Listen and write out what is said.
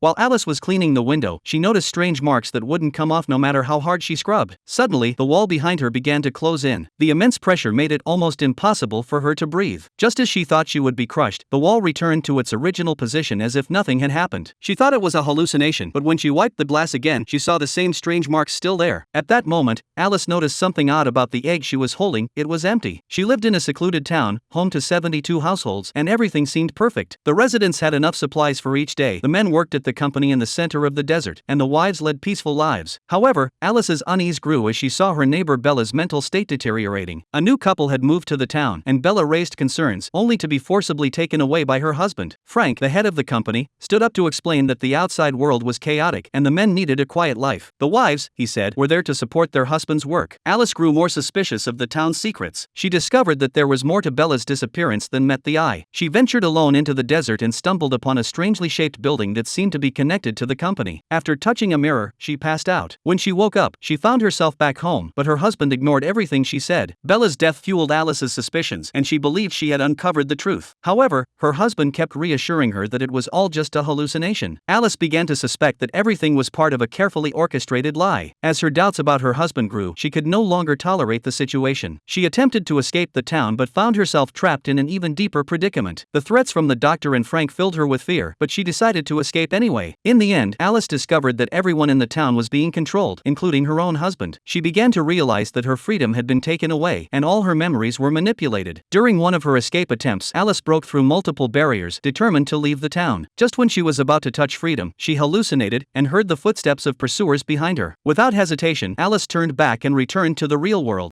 While Alice was cleaning the window, she noticed strange marks that wouldn't come off no matter how hard she scrubbed. Suddenly, the wall behind her began to close in. The immense pressure made it almost impossible for her to breathe. Just as she thought she would be crushed, the wall returned to its original position as if nothing had happened. She thought it was a hallucination, but when she wiped the glass again, she saw the same strange marks still there. At that moment, Alice noticed something odd about the egg she was holding. It was empty. She lived in a secluded town, home to 72 households, and everything seemed perfect. The residents had enough supplies for each day. The men worked at the company in the center of the desert, and the wives led peaceful lives. However, Alice's unease grew as she saw her neighbor Bella's mental state deteriorating. A new couple had moved to the town, and Bella raised concerns, only to be forcibly taken away by her husband. Frank, the head of the company, stood up to explain that the outside world was chaotic and the men needed a quiet life. The wives, he said, were there to support their husband's work. Alice grew more suspicious of the town's secrets. She discovered that there was more to Bella's disappearance than met the eye. She ventured alone into the desert and stumbled upon a strangely shaped building that seemed to be connected to the company. After touching a mirror, she passed out. When she woke up, she found herself back home, but her husband ignored everything she said. Bella's death fueled Alice's suspicions, and she believed she had uncovered the truth. However, her husband kept reassuring her that it was all just a hallucination. Alice began to suspect that everything was part of a carefully orchestrated lie. As her doubts about her husband grew, she could no longer tolerate the situation. She attempted to escape the town but found herself trapped in an even deeper predicament. The threats from the doctor and Frank filled her with fear, but she decided to escape anyway. In the end, Alice discovered that everyone in the town was being controlled, including her own husband. She began to realize that her freedom had been taken away, and all her memories were manipulated. During one of her escape attempts, Alice broke through multiple barriers, determined to leave the town. Just when she was about to touch freedom, she hallucinated and heard the footsteps of pursuers behind her. Without hesitation, Alice turned back and returned to the real world.